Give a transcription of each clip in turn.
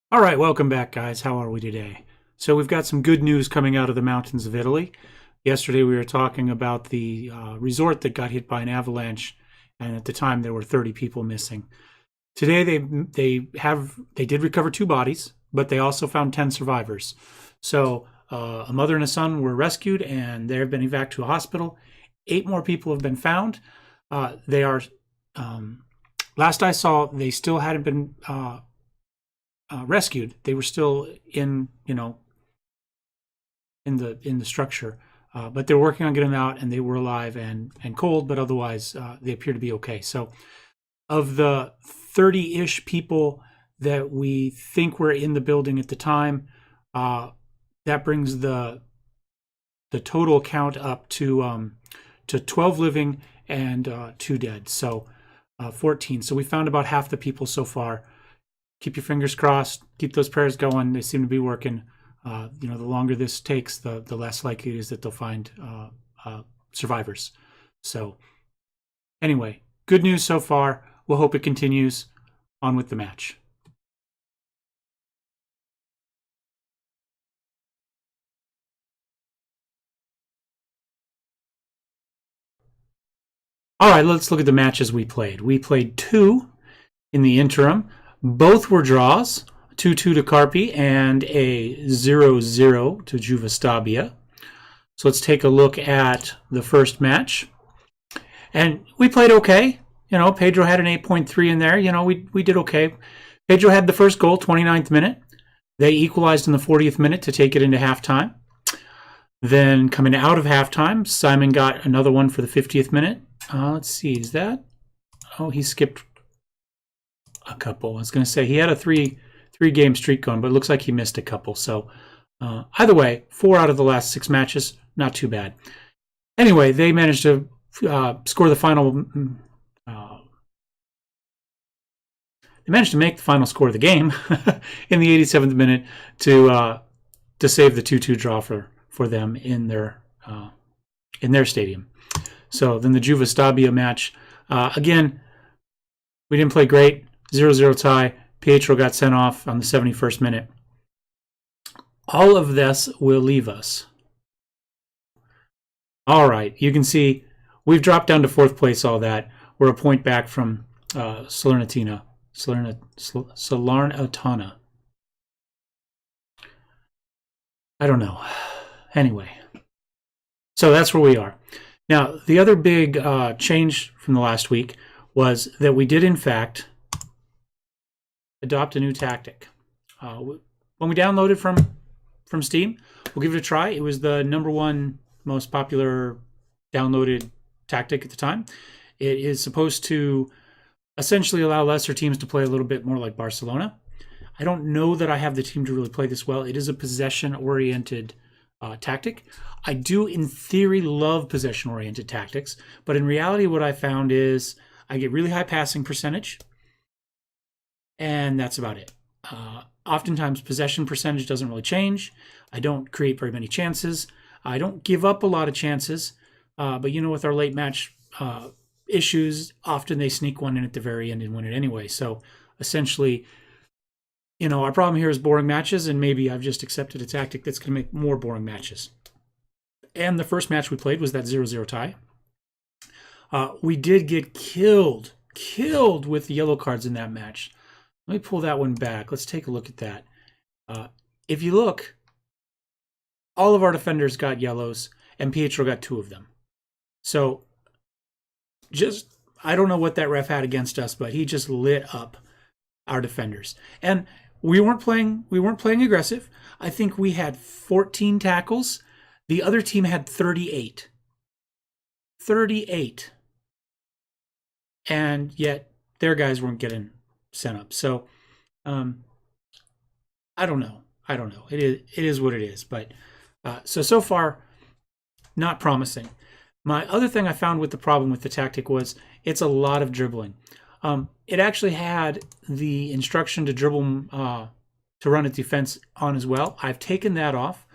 All right, welcome back, guys. How are we today? So we've got some good news coming out of the mountains of Italy. Yesterday we were talking about the resort that got hit by an avalanche, and at the time there were 30 people missing. Today they did recover 2 bodies, but they also found 10 survivors. So a mother and a son were rescued, and they have been evacuated to a hospital. 8 more people have been found. They are last I saw, they still hadn't been rescued. They were still in the structure, but they're working on getting them out, and they were alive and cold, but otherwise they appear to be okay. So, of the 30-ish people that we think were in the building at the time, that brings the total count up to 12 living and 2 dead. So 14. So we found about half the people so far. Keep your fingers crossed. Keep those prayers going. They seem to be working. The longer this takes, the less likely it is that they'll find survivors. So, anyway, good news so far. We'll hope it continues. On with the match. All right, let's look at the matches we played. We played 2 in the interim. Both were draws, 2-2 to Carpi and a 0-0 to Juve Stabia. So let's take a look at the first match. And we played okay. Pedro had an 8.3 in there. We did okay. Pedro had the first goal, 29th minute. They equalized in the 40th minute to take it into halftime. Then coming out of halftime, Simon got another one for the 50th minute. Let's see, is that? Oh, he skipped a couple. I was going to say he had a three-game streak going, but it looks like he missed a couple. So either way, 4 out of the last 6 matches, not too bad. Anyway, they managed to score the final. They managed to make the final score of the game in the 87th minute to save the 2-2 draw for them in their stadium. So then the Juve Stabia match, again, we didn't play great. 0-0 tie. Pietro got sent off on the 71st minute. All of this will leave us. All right, you can see we've dropped down to 4th place. All that, we're a point back from Salernitana. I don't know. Anyway, so that's where we are. Now, the other big change from the last week was that we did, in fact, adopt a new tactic. When we downloaded from Steam, we'll give it a try. It was the #1 most popular downloaded tactic at the time. It is supposed to essentially allow lesser teams to play a little bit more like Barcelona. I don't know that I have the team to really play this well. It is a possession-oriented tactic. I do, in theory, love possession-oriented tactics, but in reality, what I found is I get really high passing percentage, and that's about it. Oftentimes, possession percentage doesn't really change. I don't create very many chances. I don't give up a lot of chances, but with our late match issues, often they sneak one in at the very end and win it anyway. So essentially, our problem here is boring matches, and maybe I've just accepted a tactic that's going to make more boring matches. And the first match we played was that 0-0 tie. We did get killed with the yellow cards in that match. Let me pull that one back. Let's take a look at that. If you look, all of our defenders got yellows, and Pietro got 2 of them. So, I don't know what that ref had against us, but he just lit up our defenders. And we weren't playing aggressive. I think we had 14 tackles. The other team had 38. 38. And yet their guys weren't getting sent up. So I don't know. It is what it is. But so far, not promising. My other thing I found with the problem with the tactic was it's a lot of dribbling. It actually had the instruction to dribble, to run a defense on as well. I've taken that off.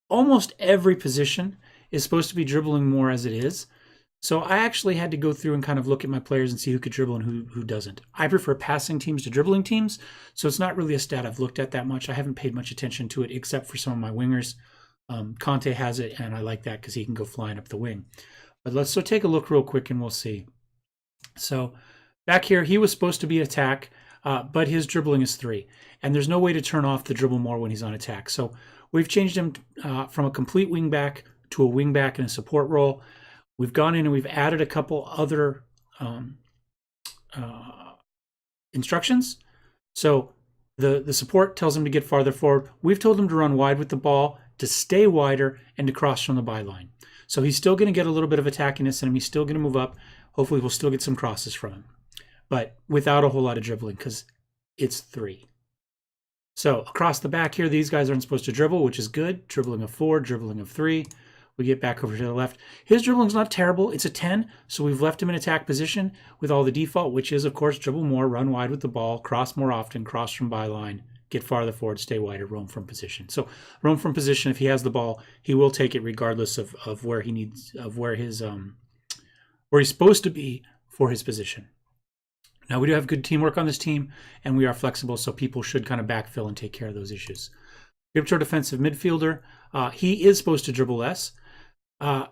Almost every position is supposed to be dribbling more as it is. So I actually had to go through and kind of look at my players and see who could dribble and who doesn't. I prefer passing teams to dribbling teams, so it's not really a stat I've looked at that much. I haven't paid much attention to it except for some of my wingers. Conte has it, and I like that because he can go flying up the wing. But let's take a look real quick and we'll see. So back here, he was supposed to be attack, but his dribbling is 3. And there's no way to turn off the dribble more when he's on attack. So we've changed him from a complete wingback to a wingback in a support role. We've gone in and we've added a couple other instructions. So the support tells him to get farther forward. We've told him to run wide with the ball, to stay wider, and to cross from the byline. So he's still going to get a little bit of attackiness in him. He's still going to move up. Hopefully we'll still get some crosses from him, but without a whole lot of dribbling because it's 3. So across the back here, these guys aren't supposed to dribble, which is good. Dribbling of 4, dribbling of 3. We get back over to the left. His dribbling's not terrible. It's a 10, so we've left him in attack position with all the default, which is, of course, dribble more, run wide with the ball, cross more often, cross from byline, get farther forward, stay wider, roam from position. So roam from position, if he has the ball, he will take it regardless of where he needs, of where his where he's supposed to be for his position. Now, we do have good teamwork on this team, and we are flexible, so people should kind of backfill and take care of those issues. We have our defensive midfielder. He is supposed to dribble less. I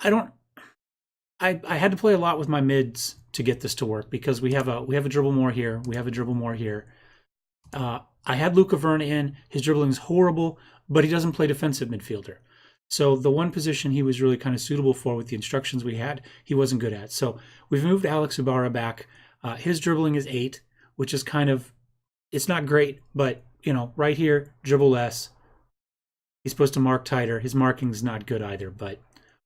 had to play a lot with my mids to get this to work because we have a dribble more here. We have a dribble more here. I had Luca Verna in. His dribbling is horrible, but he doesn't play defensive midfielder. So the one position he was really kind of suitable for with the instructions we had, he wasn't good at. So we've moved Alex Ibarra back. His dribbling is 8, which is kind of, it's not great, but, you know, right here, dribble less. He's supposed to mark tighter. His marking is not good either, but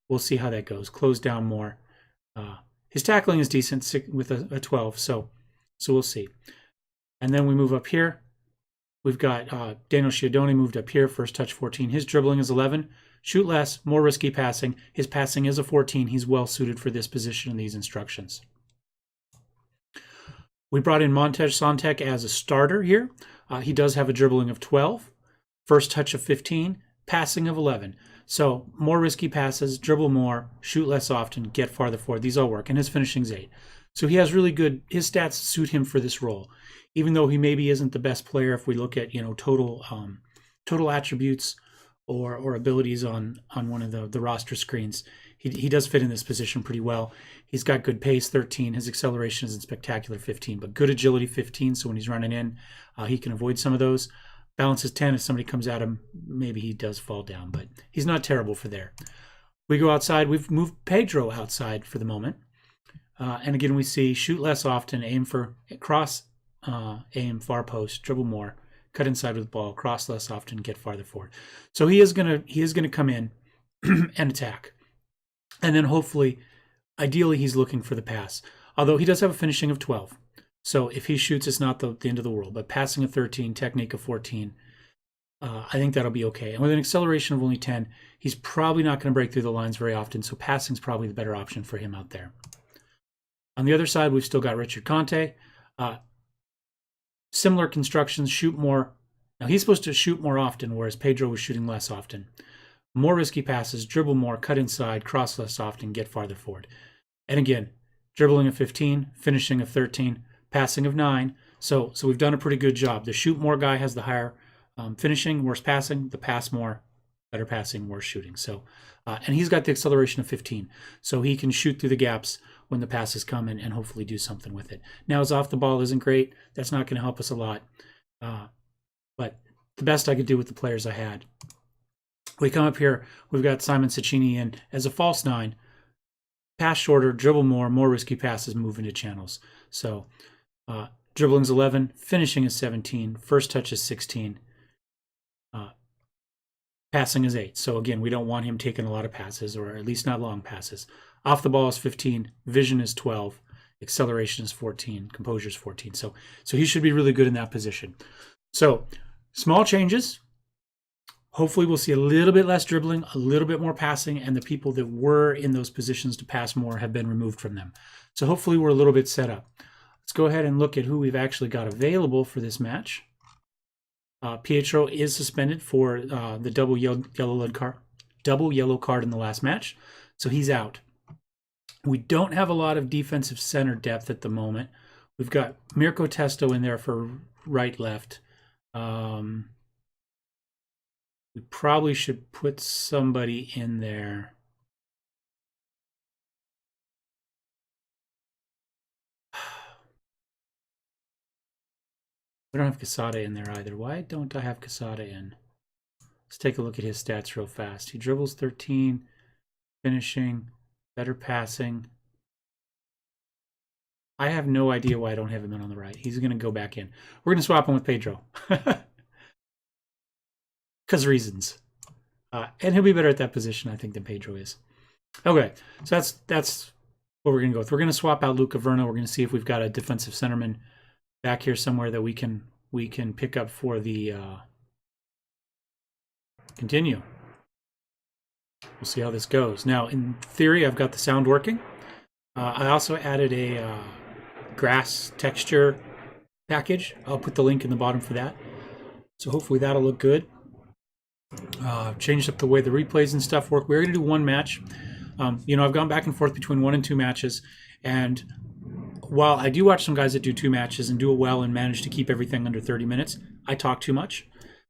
we'll see how that goes. Close down more. His tackling is decent with a 12, so we'll see. And then we move up here. We've got Daniel Schiodoni moved up here, first touch 14. His dribbling is 11. Shoot less, more risky passing. His passing is a 14. He's well suited for this position and these instructions. We brought in Montej Sontek as a starter here. He does have a dribbling of 12, first touch of 15, passing of 11. So more risky passes, dribble more, shoot less often, get farther forward. These all work, and his finishing's 8. So he has really good, his stats suit him for this role. Even though he maybe isn't the best player if we look at, you know, total attributes or abilities on one of the roster screens. He does fit in this position pretty well. He's got good pace, 13. His acceleration is spectacular, 15. But good agility, 15. So when he's running in, he can avoid some of those. Balance is 10. If somebody comes at him, maybe he does fall down. But he's not terrible for there. We go outside. We've moved Pedro outside for the moment. And again, we see shoot less often, aim for cross, aim far post, dribble more, cut inside with the ball, cross less often, get farther forward. So he is gonna come in and attack. And then hopefully, ideally, he's looking for the pass. Although he does have a finishing of 12. So if he shoots, it's not the end of the world. But passing of 13, technique of 14, I think that'll be okay. And with an acceleration of only 10, he's probably not going to break through the lines very often. So passing is probably the better option for him out there. On the other side, we've still got Richard Conte. Similar constructions, shoot more. Now, he's supposed to shoot more often, whereas Pedro was shooting less often. More risky passes, dribble more, cut inside, cross less often, get farther forward. And again, dribbling of 15, finishing of 13, passing of 9. So we've done a pretty good job. The shoot more guy has the higher finishing, worse passing. The pass more, better passing, worse shooting. So, and he's got the acceleration of 15. So he can shoot through the gaps when the passes come in and hopefully do something with it. Now, his off the ball isn't great. That's not going to help us a lot. But the best I could do with the players I had. We come up here, we've got Simon Cecchini in as a false 9. Pass shorter, dribble more risky passes, move into channels. So dribbling's 11, finishing is 17, first touch is 16, passing is 8. So again, we don't want him taking a lot of passes, or at least not long passes. Off the ball is 15, vision is 12, acceleration is 14, composure is 14. So he should be really good in that position. So small changes. Hopefully we'll see a little bit less dribbling, a little bit more passing, and the people that were in those positions to pass more have been removed from them. So hopefully we're a little bit set up. Let's go ahead and look at who we've actually got available for this match. Pietro is suspended for the double yellow card in the last match, so he's out. We don't have a lot of defensive center depth at the moment. We've got Mirko Testo in there for right, left. We probably should put somebody in there. We don't have Quesada in there either. Why don't I have Quesada in? Let's take a look at his stats real fast. He dribbles 13, finishing, better passing. I have no idea why I don't have him in on the right. He's going to go back in. We're going to swap him with Pedro. Because reasons. And he'll be better at that position, I think, than Pedro is. Okay, so that's what we're going to go with. We're going to swap out Luca Verna. We're going to see if we've got a defensive centerman back here somewhere that we can pick up for the continue. We'll see how this goes. Now, in theory, I've got the sound working. I also added a grass texture package. I'll put the link in the bottom for that. So hopefully that'll look good. Changed up the way the replays and stuff work. We're going to do one match. I've gone back and forth between 1 and 2 matches, and while I do watch some guys that do 2 matches and do it well and manage to keep everything under 30 minutes, I talk too much.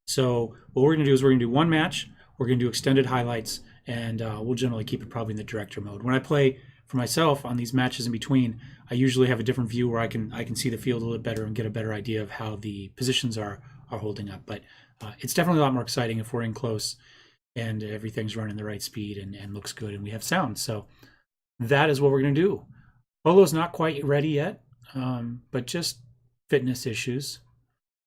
So what we're going to do is we're going to do 1 match, we're going to do extended highlights, and we'll generally keep it probably in the director mode. When I play for myself on these matches in between, I usually have a different view where I can see the field a little better and get a better idea of how the positions are holding up. But it's definitely a lot more exciting if we're in close and everything's running the right speed and looks good and we have sound. So that is what we're going to do. Polo's not quite ready yet, but just fitness issues.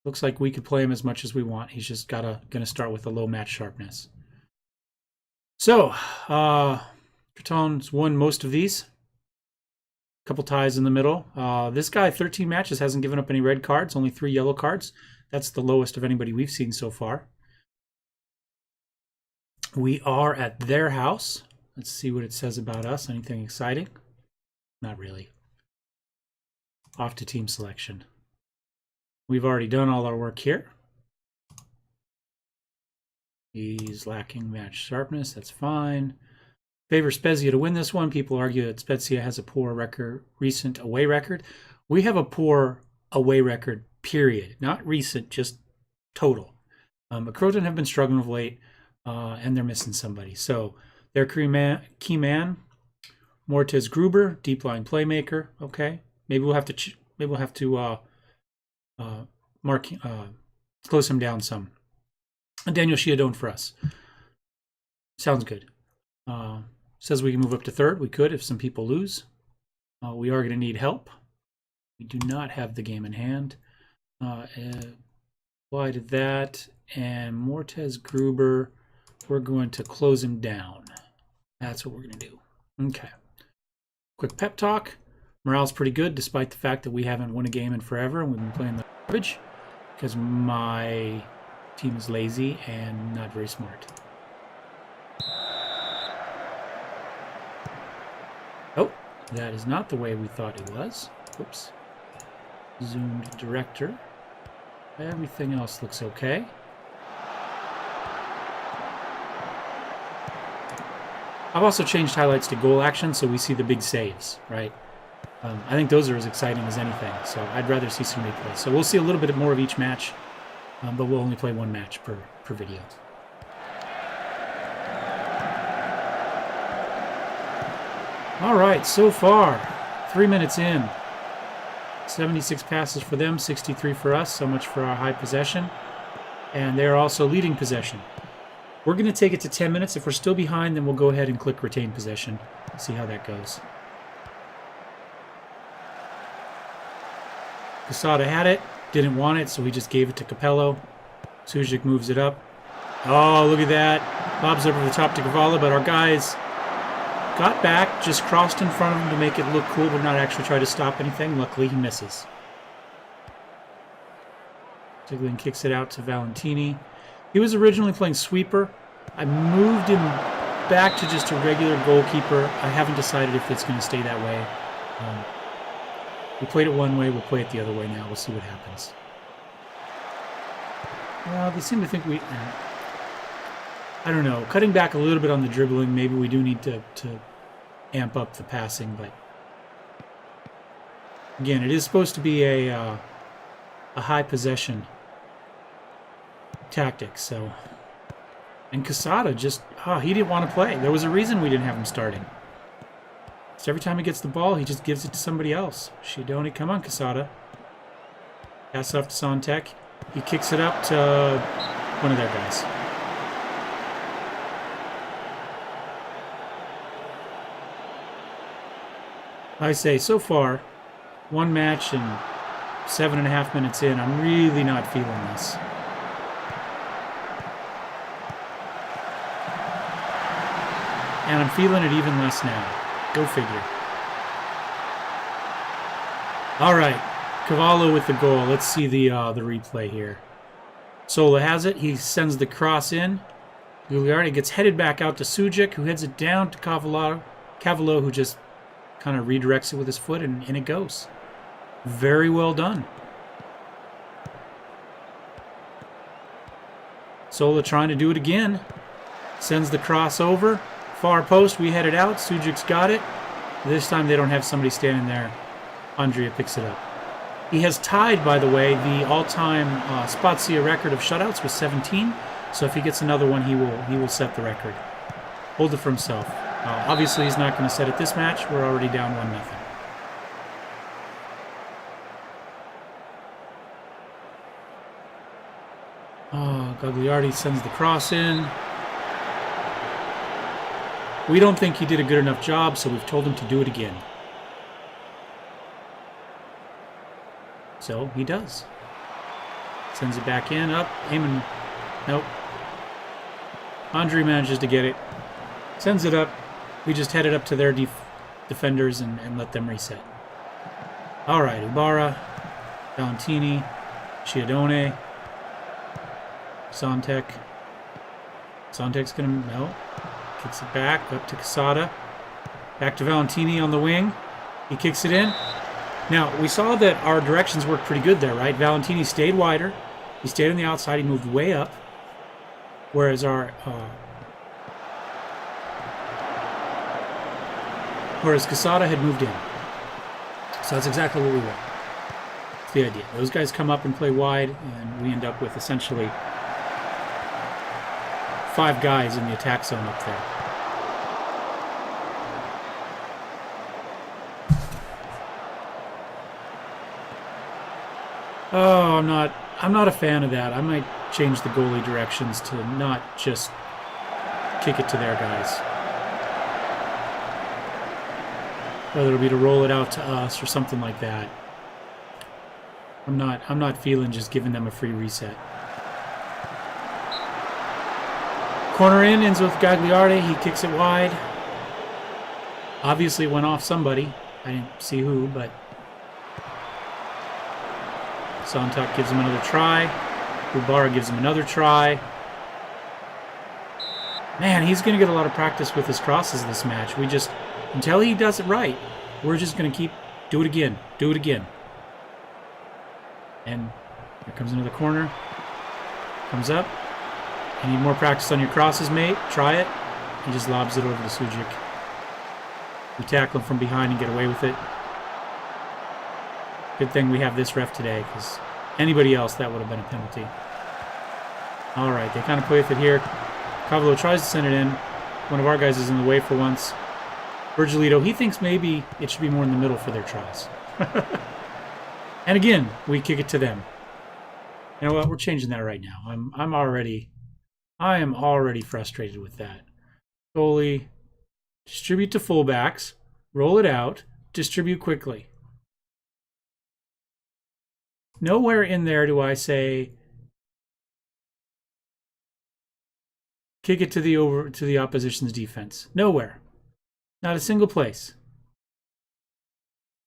Looks like we could play him as much as we want. He's just going to start with a low match sharpness. So, Crotone's won most of these. A couple ties in the middle. This guy, 13 matches, hasn't given up any red cards, only 3 yellow cards. That's the lowest of anybody we've seen so far. We are at their house. Let's see what it says about us. Anything exciting? Not really. Off to team selection. We've already done all our work here. He's lacking match sharpness. That's fine. Favor Spezia to win this one. People argue that Spezia has a poor recent away record. We have a poor away record, period. Not recent, just total. But Crotone have been struggling of late, and they're missing somebody. So their key man, Mortez Gruber, deep line playmaker. Okay, maybe we'll have to close him down some. And Daniel Chiadone for us. Sounds good. Says we can move up to third. We could if some people lose. We are going to need help. We do not have the game in hand. Apply to that. And Mortez Gruber, we're going to close him down. That's what we're going to do. Okay. Quick pep talk. Morale's pretty good despite the fact that we haven't won a game in forever and we've been playing the garbage because my team is lazy and not very smart. Oh, that is not the way we thought it was. Oops. Zoomed director. Everything else looks okay. I've also changed highlights to goal action so we see the big saves, right? I think those are as exciting as anything, so I'd rather see some replays. So we'll see a little bit more of each match, but we'll only play 1 match per video. All right, so far, 3 minutes in. 76 passes for them, 63 for us. So much for our high possession. And they're also leading possession. We're going to take it to 10 minutes. If we're still behind, then we'll go ahead and click retain possession. See how that goes. Quesada had it, didn't want it, so he just gave it to Capello. Sujic moves it up. Oh, look at that. Bob's over the top to Kavala, but our guys got back, just crossed in front of him to make it look cool, but not actually try to stop anything. Luckily, he misses. Ziglin kicks it out to Valentini. He was originally playing sweeper. I moved him back to just a regular goalkeeper. I haven't decided if it's going to stay that way. We played it one way, we'll play it the other way now. We'll see what happens. Well, they seem to think we... I don't know. Cutting back a little bit on the dribbling, maybe we do need to amp up the passing, but again, it is supposed to be a high possession tactic. So, and Quesada just he didn't want to play. There was a reason we didn't have him starting. So every time he gets the ball, he just gives it to somebody else. Shidoni, come on, Quesada. Pass off to Sontek. He kicks it up to one of their guys. I say, so far, one match and 7.5 minutes in, I'm really not feeling this. And I'm feeling it even less now. Go figure. All right, Cavallo with the goal. Let's see the replay here. Sola has it. He sends the cross in. Gugliardi gets headed back out to Sujic, who heads it down to Cavallo, who just kind of redirects it with his foot, and in it goes. Very well done. Sola trying to do it again. Sends the cross over. Far post, we head it out. Sujic's got it. This time they don't have somebody standing there. Andrea picks it up. He has tied, by the way, the all-time Spezia record of shutouts with 17. So if he gets another one, he will set the record. Hold it for himself. Obviously, he's not going to set it this match. We're already down 1-0. Gagliardi sends the cross in. We don't think he did a good enough job, so we've told him to do it again. So he does. Sends it back in, up, aiming. Nope. Andre manages to get it. Sends it up. We just head it up to their defenders and let them reset. All right, Ibarra, Valentini, Schiavone, Sontek. Sontek's going to... No. Kicks it back, up to Quesada. Back to Valentini on the wing. He kicks it in. Now, we saw that our directions worked pretty good there, right? Valentini stayed wider. He stayed on the outside. He moved way up. Whereas Quesada had moved in. So that's exactly what we want. That's the idea. Those guys come up and play wide, and we end up with essentially 5 guys in the attack zone up there. Oh, I'm not a fan of that. I might change the goalie directions to not just kick it to their guys. Whether it'll be to roll it out to us or something like that. I'm not feeling just giving them a free reset. Corner in, ends with Gagliardi. He kicks it wide. Obviously it went off somebody. I didn't see who, but Sontak gives him another try. Ibarra gives him another try. Man, he's going to get a lot of practice with his crosses this match. We just, until he does it right, we're just going to keep, do it again, do it again. And here comes another corner. Comes up. You need more practice on your crosses, mate. Try it. He just lobs it over to Sujic. We tackle him from behind and get away with it. Good thing we have this ref today, because anybody else, that would have been a penalty. All right, they kind of play with it here. Cavallo tries to send it in. One of our guys is in the way for once. Virgilito, he thinks maybe it should be more in the middle for their tries. And again, we kick it to them. You know what? We're changing that right now. I am already frustrated with that. Goalie, distribute to fullbacks, roll it out, distribute quickly. Nowhere in there do I say kick it to the opposition's defense. Nowhere. Not a single place.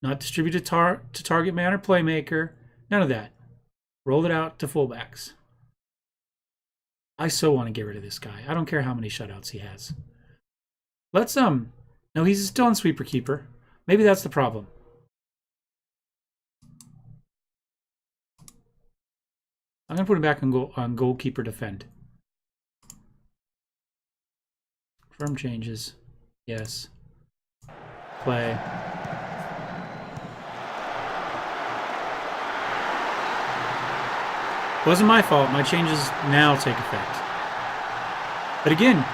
Not distribute to target man or playmaker. None of that. Roll it out to fullbacks. I so want to get rid of this guy. I don't care how many shutouts he has. Let's no, he's still on sweeper keeper. Maybe that's the problem. I'm gonna put him back on goalkeeper defend. Confirm changes. Yes. play. Wasn't my fault. My changes now take effect. But again,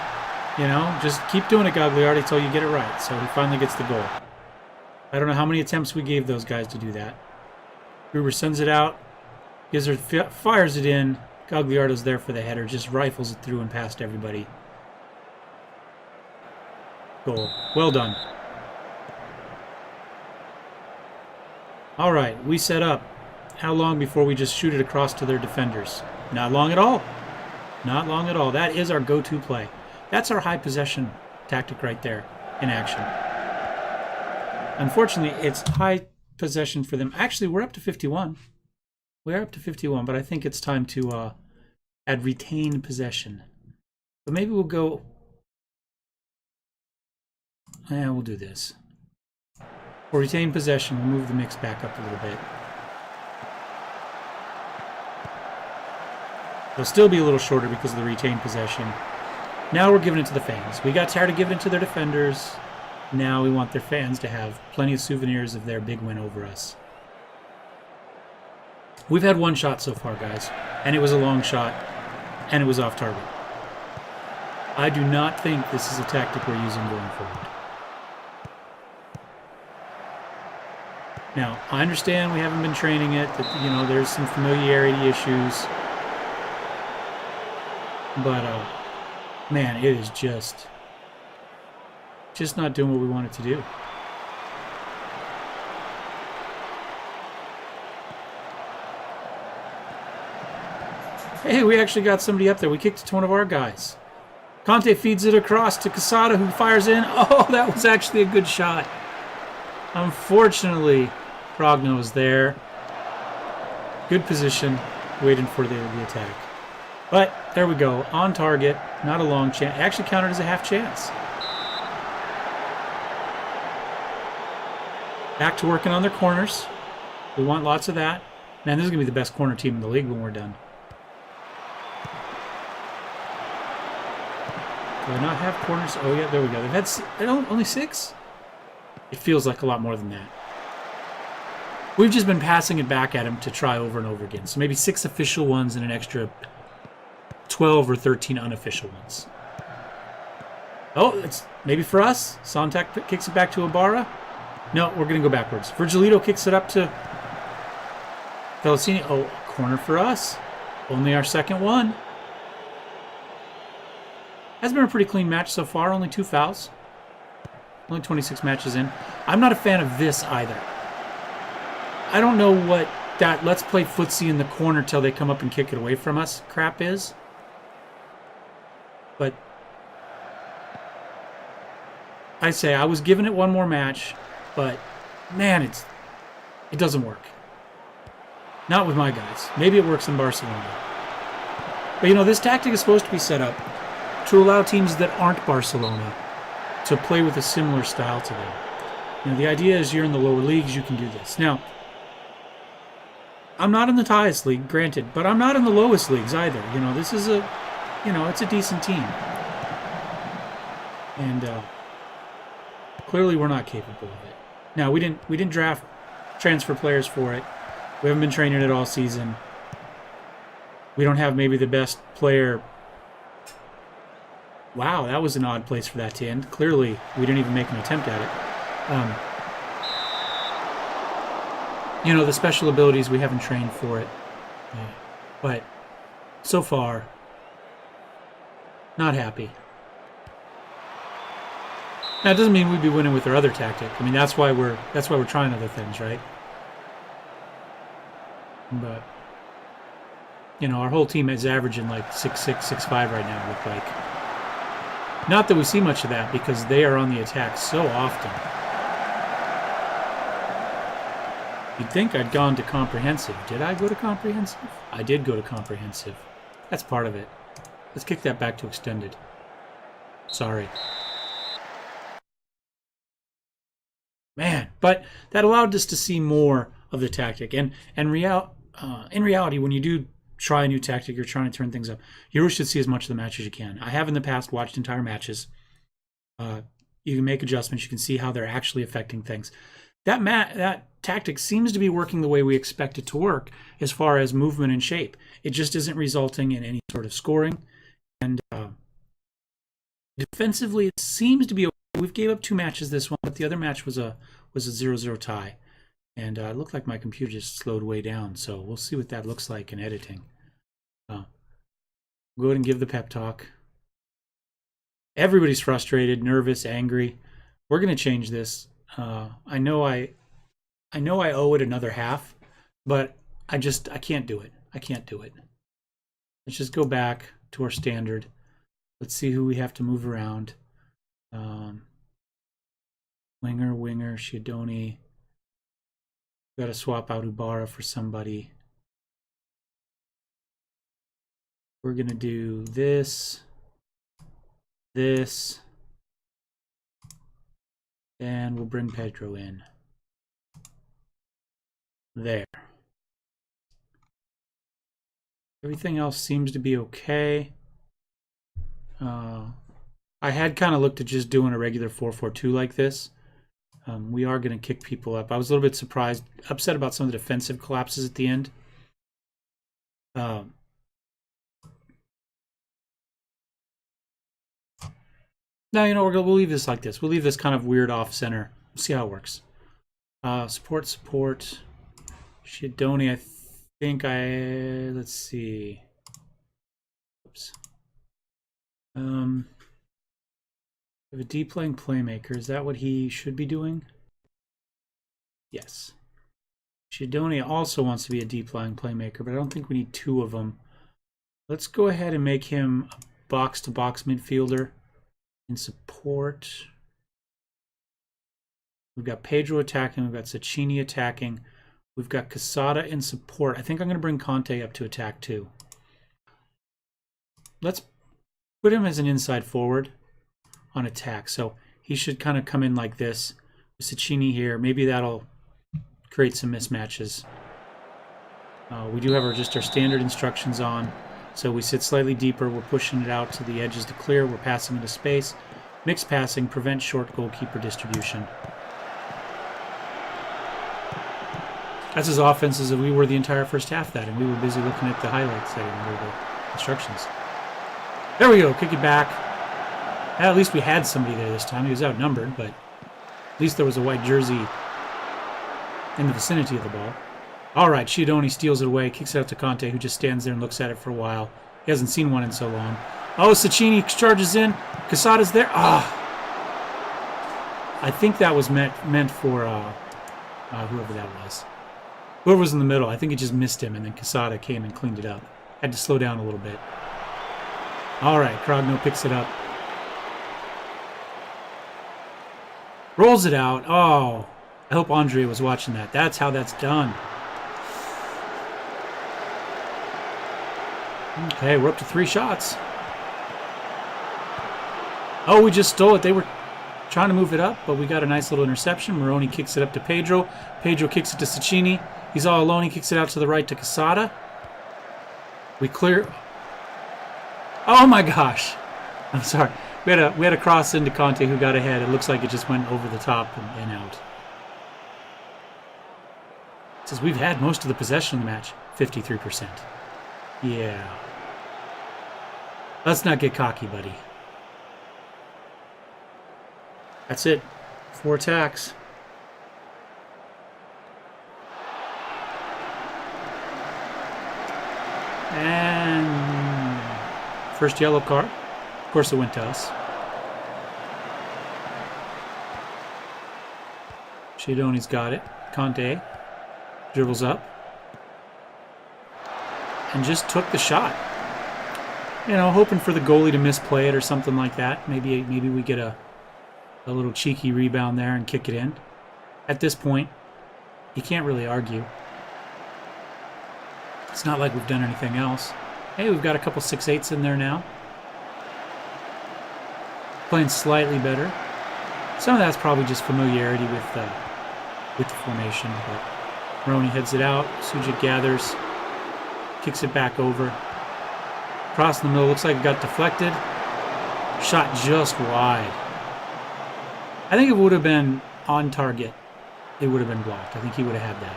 you know, just keep doing it, Gagliardi, until you get it right. So he finally gets the goal. I don't know how many attempts we gave those guys to do that. Gruber sends it out, gives her, fires it in. Gagliardo's there for the header, just rifles it through and past everybody. Goal. Well done. All right, we set up. How long before we just shoot it across to their defenders? Not long at all. Not long at all. That is our go-to play. That's our high possession tactic right there in action. Unfortunately, it's high possession for them. Actually, we're up to 51. We're up to 51, but I think it's time to add retain possession. But maybe we'll go... Yeah, we'll do this. For retain possession, we'll move the mix back up a little bit. It'll still be a little shorter because of the retained possession. Now we're giving it to the fans. We got tired of giving it to their defenders. Now we want their fans to have plenty of souvenirs of their big win over us. We've had one shot so far, guys, and it was a long shot, and it was off target. I do not think this is a tactic we're using going forward. Now, I understand we haven't been training it, that, you know, there's some familiarity issues. But, man, it is just not doing what we want it to do. Hey, we actually got somebody up there. We kicked it to one of our guys. Conte feeds it across to Casada, who fires in. Oh, that was actually a good shot. Unfortunately, Progno was there. Good position, waiting for the attack. But there we go, on target, not a long chance. It actually counted as a half chance. Back to working on their corners. We want lots of that. Man, this is going to be the best corner team in the league when we're done. Do I not have corners? Oh, yeah, there we go. They've had only 6? It feels like a lot more than that. We've just been passing it back at him to try over and over again. So maybe 6 official ones and an extra 12 or 13 unofficial ones. Oh, it's maybe for us. Sontak kicks it back to Ibarra. No, we're going to go backwards. Virgilito kicks it up to Felicini. Oh, corner for us. Only our second one. Has been a pretty clean match so far. Only 2 fouls. Only 26 matches in. I'm not a fan of this either. I don't know what that let's play footsie in the corner till they come up and kick it away from us crap is. But I say I was giving it one more match, but man, it doesn't work. Not with my guys. Maybe it works in Barcelona. But you know, this tactic is supposed to be set up to allow teams that aren't Barcelona to play with a similar style to them. You know, the idea is you're in the lower leagues, you can do this. Now, I'm not in the highest league, granted, but I'm not in the lowest leagues either. You know, this is it's a decent team. And clearly we're not capable of it. Now, we didn't draft transfer players for it. We haven't been training it all season. We don't have maybe the best player. Wow, that was an odd place for that to end. Clearly, we didn't even make an attempt at it. You know, the special abilities, we haven't trained for it. But so far, not happy. Now, it doesn't mean we'd be winning with our other tactic. I mean, that's why we're trying other things, right? But you know, our whole team is averaging like 6'6", 6'5" right now. It look like. Not that we see much of that because they are on the attack so often. You'd think I'd gone to comprehensive. Did I go to comprehensive? I did go to comprehensive. That's part of it. Let's kick that back to extended. Sorry. Man, but that allowed us to see more of the tactic. And in reality, when you do try a new tactic, you're trying to turn things up, you really should see as much of the match as you can. I have in the past watched entire matches. You You can make adjustments. You can see how they're actually affecting things. That tactic seems to be working the way we expect it to work as far as movement and shape. It just isn't resulting in any sort of scoring. And defensively, it seems to be okay. We've gave up 2 matches this one, but the other match was a 0-0 tie. And it looked like my computer just slowed way down. So we'll see what that looks like in editing. Go ahead and give the pep talk. Everybody's frustrated, nervous, angry. We're going to change this. I know I owe it another half, but I can't do it. I can't do it. Let's just go back to our standard. Let's see who we have to move around. Winger, Shiodoni. Got to swap out Ubara for somebody. We're going to do this, and we'll bring Pedro in. There. Everything else seems to be okay. I had kind of looked at just doing a regular 4-4-2 like this. We are going to kick people up. I was a little bit upset about some of the defensive collapses at the end. Now, we'll leave this like this. We'll leave this kind of weird off-center. We'll see how it works. Support. Shiodoni, I think let's see. Oops. We have a deep-playing playmaker. Is that what he should be doing? Yes. Shiodoni also wants to be a deep-playing playmaker, but I don't think we need 2 of them. Let's go ahead and make him a box-to-box midfielder. In support, we've got Pedro attacking, we've got Cecchini attacking, we've got Quesada in support. I think I'm going to bring Conte up to attack too. Let's put him as an inside forward on attack. So he should kind of come in like this with Cecchini here. Maybe that'll create some mismatches. We do have just our standard instructions on. So we sit slightly deeper, we're pushing it out to the edges to clear, we're passing into space. Mixed passing, prevent short goalkeeper distribution. That's as offense as we were the entire first half that, and we were busy looking at the highlights setting or the instructions. There we go, kick it back. At least we had somebody there this time. He was outnumbered, but at least there was a white jersey in the vicinity of the ball. All right, Shiodoni steals it away, kicks it out to Conte, who just stands there and looks at it for a while. He hasn't seen one in so long. Oh, Cecchini charges in. Quesada's there. I think that was meant for whoever that was. Whoever was in the middle. I think it just missed him, and then Quesada came and cleaned it up. Had to slow down a little bit. All right, Crogno picks it up. Rolls it out. Oh, I hope Andrea was watching that. That's how that's done. Okay, we're up to 3 shots. Oh, we just stole it. They were trying to move it up, but we got a nice little interception. Moroni kicks it up to Pedro. Pedro kicks it to Cecchini. He's all alone. He kicks it out to the right to Quesada. We clear. Oh my gosh. I'm sorry. We had a cross into Conte who got ahead. It looks like it just went over the top and out. It says we've had most of the possession of the match. 53%. Yeah. Let's not get cocky, buddy. That's it. 4 attacks. And first yellow card. Of course it went to us. Shiodoni's got it. Conte dribbles up. And just took the shot. Hoping for the goalie to misplay it or something like that. Maybe we get a little cheeky rebound there and kick it in. At this point, you can't really argue. It's not like we've done anything else. Hey, we've got a couple 6-8s in there now. Playing slightly better. Some of that's probably just familiarity with the formation. But Moroni heads it out. Sujic gathers. Kicks it back over. Cross in the middle. Looks like it got deflected. Shot just wide. I think if it would have been on target, it would have been blocked. I think he would have had that.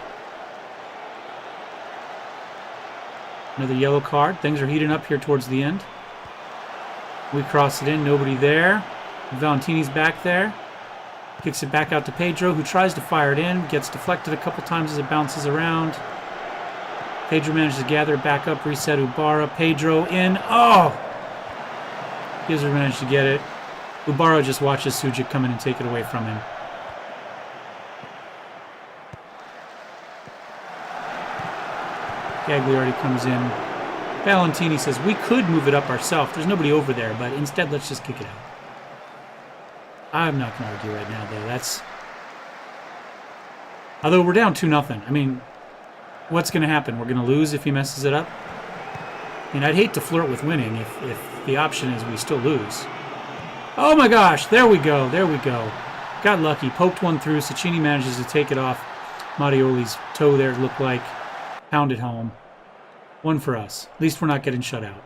Another yellow card. Things are heating up here towards the end. We cross it in. Nobody there. Valentini's back there. Kicks it back out to Pedro, who tries to fire it in. Gets deflected a couple times as it bounces around. Pedro manages to gather it back up. Reset Ubarra. Pedro in. Oh! Gizer managed to get it. Ubarra just watches Sujic come in and take it away from him. Gagliardi comes in. Valentini says, we could move it up ourselves. There's nobody over there, but instead let's just kick it out. I'm not going to argue right now, though. That's... Although we're down 2-0. I mean, what's going to happen? We're going to lose if he messes it up? I mean, I'd hate to flirt with winning if the option is we still lose. Oh my gosh, there we go, there we go. Got lucky, poked one through. Cecchini manages to take it off Mattioli's toe there, it looked like. Pound it home. One for us. At least we're not getting shut out.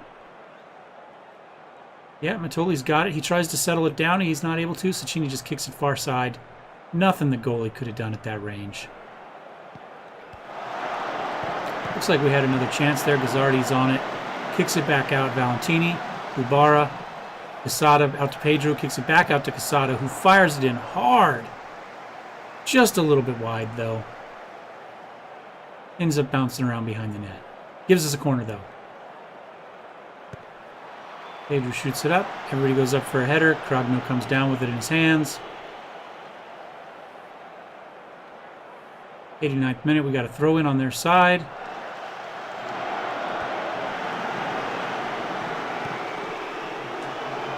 Yeah, Mattioli's got it. He tries to settle it down. He's not able to. Cecchini just kicks it far side. Nothing the goalie could have done at that range. Looks like we had another chance there. Gazzardi's on it. Kicks it back out. Valentini. Ubarra. Quesada out to Pedro, kicks it back out to Quesada, who fires it in hard. Just a little bit wide, though. Ends up bouncing around behind the net. Gives us a corner, though. Pedro shoots it up. Everybody goes up for a header. Crotone comes down with it in his hands. 89th minute, we got a throw in on their side.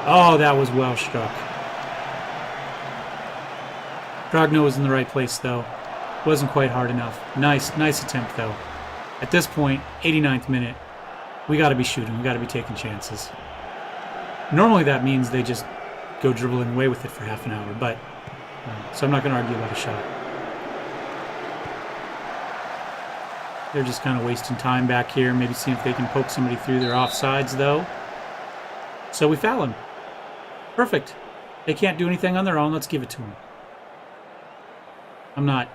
Oh, that was well struck. Crotone was in the right place, though. Wasn't quite hard enough. Nice attempt, though. At this point, 89th minute, we got to be shooting. We got to be taking chances. Normally that means they just go dribbling away with it for half an hour, but so I'm not going to argue about a shot. They're just kind of wasting time back here, maybe seeing if they can poke somebody through their offsides, though. So we foul him. Perfect. They can't do anything on their own. Let's give it to them. I'm not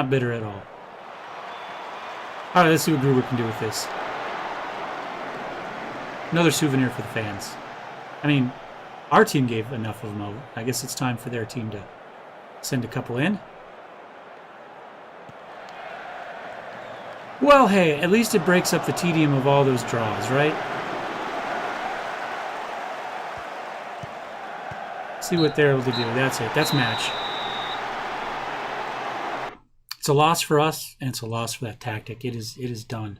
bitter at all. All right, let's see what Gruber can do with this. Another souvenir for the fans. I mean, our team gave enough of them over. I guess it's time for their team to send a couple in. Well, hey, at least it breaks up the tedium of all those draws, right? See what they're able to do. That's it. That's match. It's a loss for us, and it's a loss for that tactic. It is done.